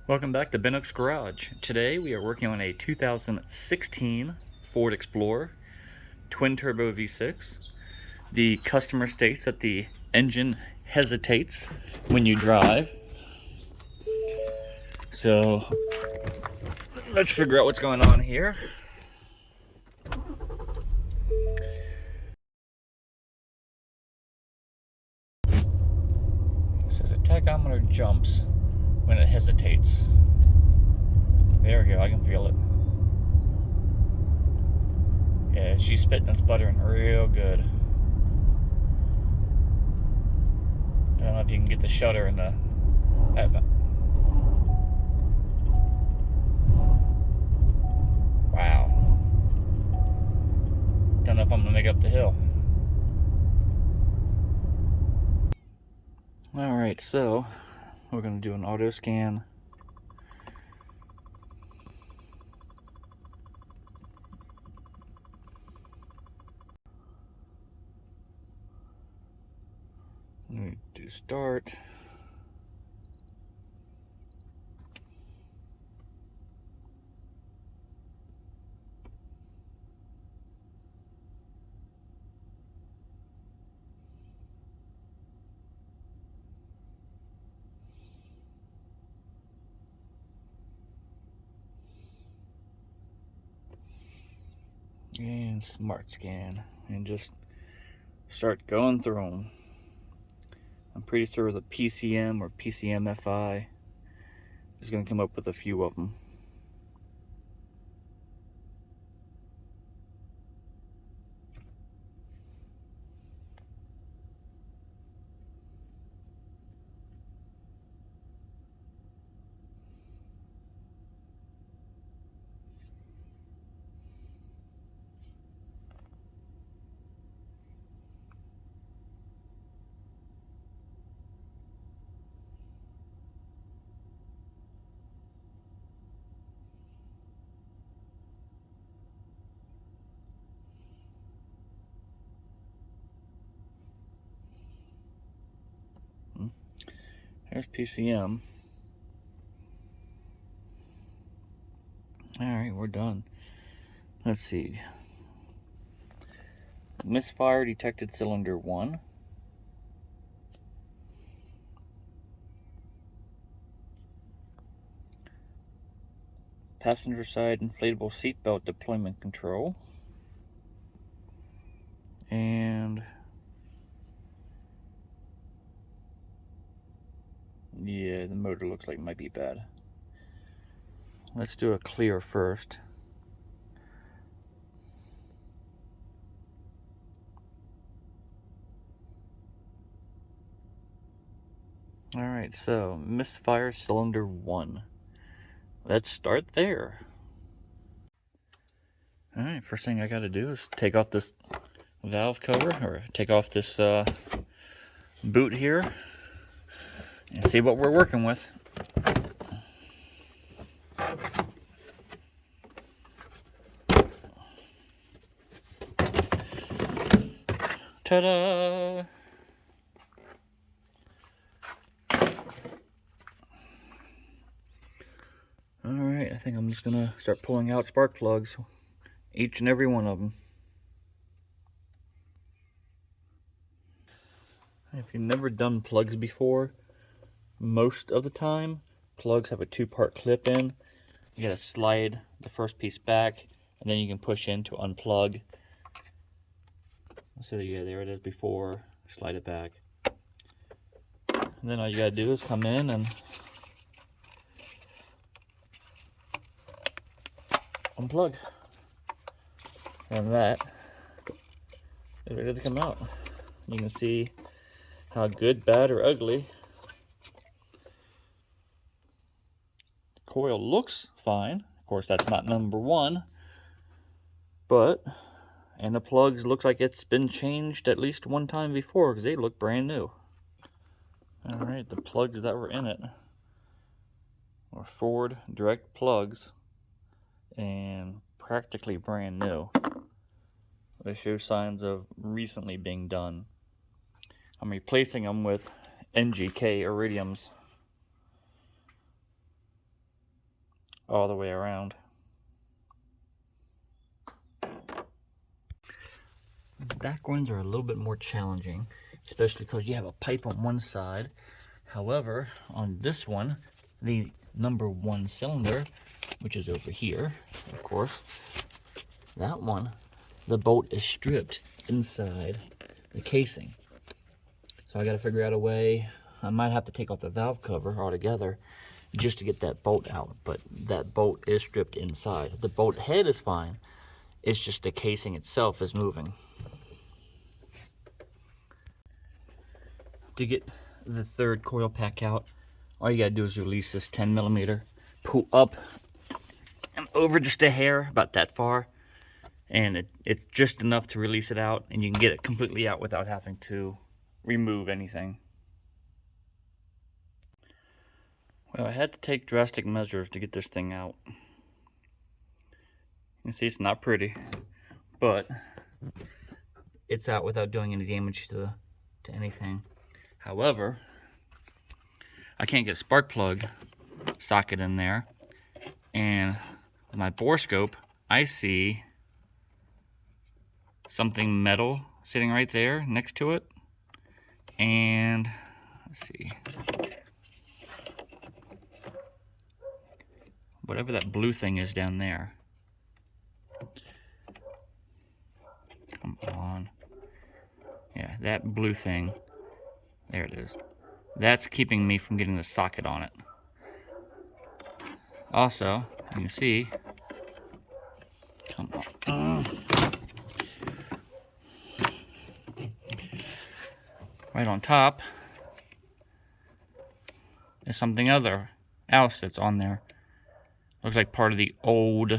Welcome back to Ben Oak's Garage. Today we are working on a 2016 Ford Explorer twin turbo V6. The customer states that the engine hesitates when you drive. So let's figure out what's going on here. It says the tachometer jumps when it hesitates. There we go, I can feel it. Yeah, she's spitting and sputtering real good. I don't know if you can get the shutter in the... Wow. Don't know if I'm gonna make it up the hill. Alright, so we're gonna do an auto scan. Let me do start. And smart scan, and just start going through them. I'm pretty sure the PCM or PCMFI is going to come up with a few of them. There's PCM. Alright, we're done. Let's see. Misfire detected cylinder 1. Passenger side inflatable seatbelt deployment control. And yeah, the motor looks like it might be bad. Let's do a clear first. Alright, so misfire cylinder 1. Let's start there. Alright, first thing I gotta do is take off this valve cover, or take off this boot here, and see what we're working with. Ta-da! Alright, I think I'm just gonna start pulling out spark plugs, each and every one of them. If you've never done plugs before, most of the time, plugs have a two-part clip in. You gotta slide the first piece back, and then you can push in to unplug. So yeah, there it is before, slide it back. And then all you gotta do is come in and unplug. And that is ready to come out. You can see how good, bad, or ugly the coil looks fine. Of course, that's not number one, but and the plugs looks like it's been changed at least one time before because they look brand new. All right, the plugs that were in it were Ford direct plugs and practically brand new. They show signs of recently being done. I'm replacing them with NGK iridiums. all the way around. The back ones are a little bit more challenging, especially because you have a pipe on one side. However, on this one, the number 1 cylinder, which is over here, of course, that one, the bolt is stripped inside the casing. So I got to figure out a way. I might have to take off the valve cover altogether just to get that bolt out, but that bolt is stripped inside. The bolt head is fine. It's just the casing itself is moving. To get the third coil pack out, all you gotta do is release this 10mm, pull up and over just a hair, about that far, and it's just enough to release it out, and you can get it completely out without having to remove anything. Well, I had to take drastic measures to get this thing out. You can see it's not pretty, but it's out without doing any damage to anything. However, I can't get a spark plug socket in there, and with my borescope, I see something metal sitting right there next to it, and let's see, whatever that blue thing is down there. Come on. Yeah, that blue thing. There it is. That's keeping me from getting the socket on it. Also, you can see, come on. Right on top is something else that's on there. Looks like part of the old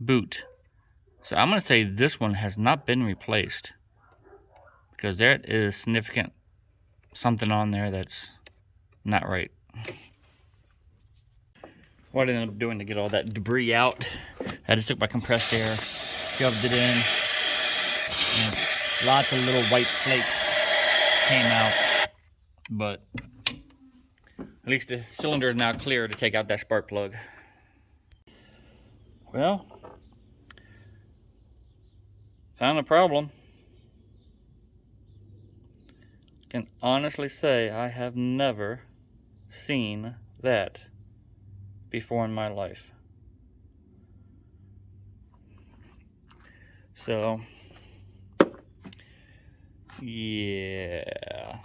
boot. So I'm going to say this one has not been replaced, because there is significant something on there that's not right. What I ended up doing to get all that debris out, I just took my compressed air, shoved it in, and lots of little white flakes came out. But at least the cylinder is now clear to take out that spark plug. Well, found a problem. Can honestly say I have never seen that before in my life. So, yeah.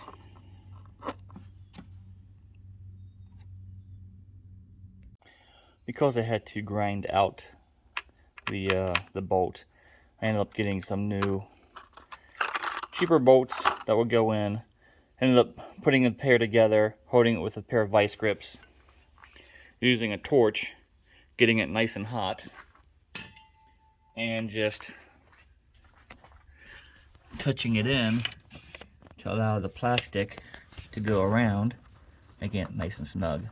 Because I had to grind out the bolt, I ended up getting some new cheaper bolts that would go in. Ended up putting a pair together, holding it with a pair of vice grips, using a torch, getting it nice and hot, and just touching it in to allow the plastic to go around, making it nice and snug.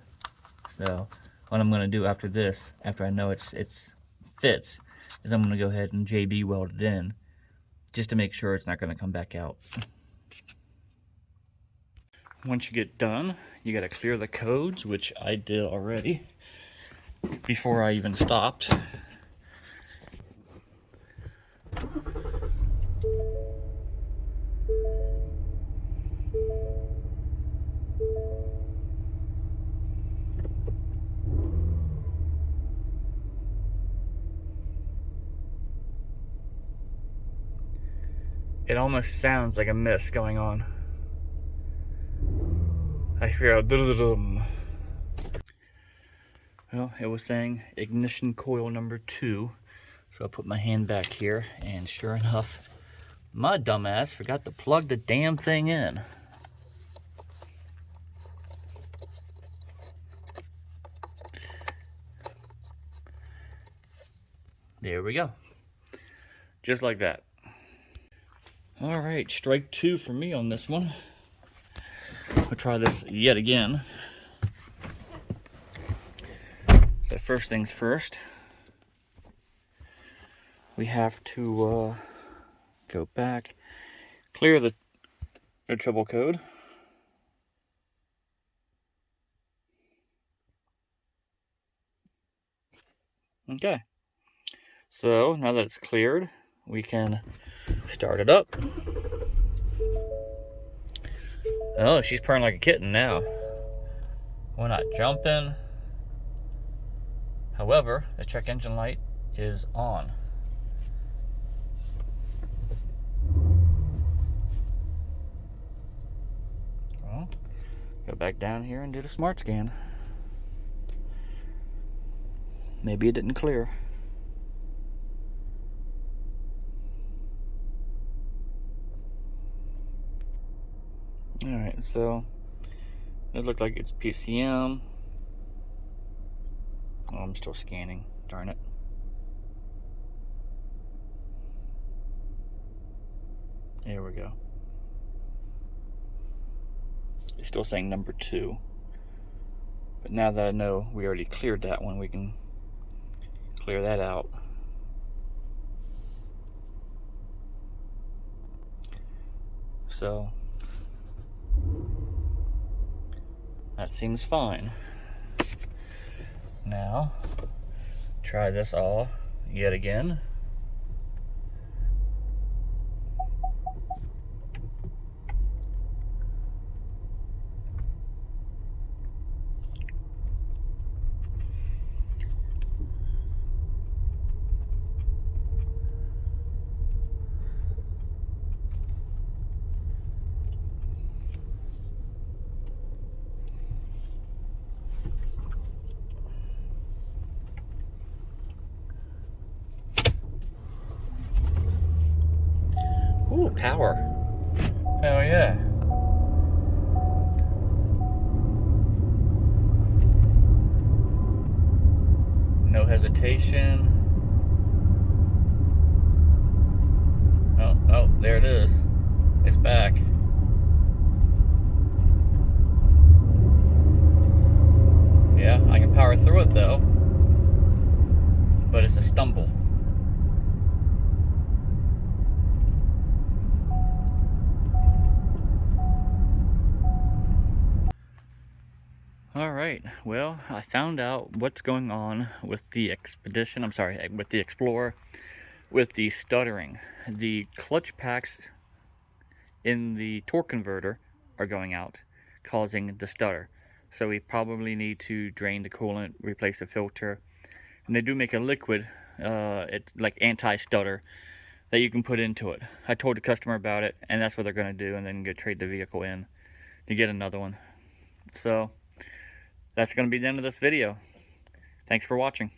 So what I'm going to do after this, after I know it fits, is I'm going to go ahead and JB weld it in, just to make sure it's not going to come back out. Once you get done, you got to clear the codes, which I did already before I even stopped. It almost sounds like a mist going on. I hear a dum. Well, it was saying ignition coil number 2. So I put my hand back here, and sure enough, my dumbass forgot to plug the damn thing in. There we go. Just like that. All right, strike 2 for me on this one. We'll try this yet again. So first things first, we have to go back, clear the trouble code. Okay. So now that it's cleared, we can start it up. Oh, she's purring like a kitten now. We're not jumping. However, the check engine light is on. Well, go back down here and do the smart scan. Maybe it didn't clear. Alright, so it looked like it's PCM. Oh, I'm still scanning. Darn it. Here we go. It's still saying number 2. But now that I know we already cleared that one, we can clear that out. So that seems fine. Now, try this all yet again. Ooh, power. Hell yeah. No hesitation. Oh, there it is. It's back. Yeah, I can power through it though. But it's a stumble. Alright, well, I found out what's going on with the Expedition, with the Explorer, with the stuttering. The clutch packs in the torque converter are going out, causing the stutter. So we probably need to drain the coolant, replace the filter. And they do make a liquid, it's like anti-stutter, that you can put into it. I told the customer about it, and that's what they're going to do, and then go trade the vehicle in to get another one. So that's going to be the end of this video. Thanks for watching.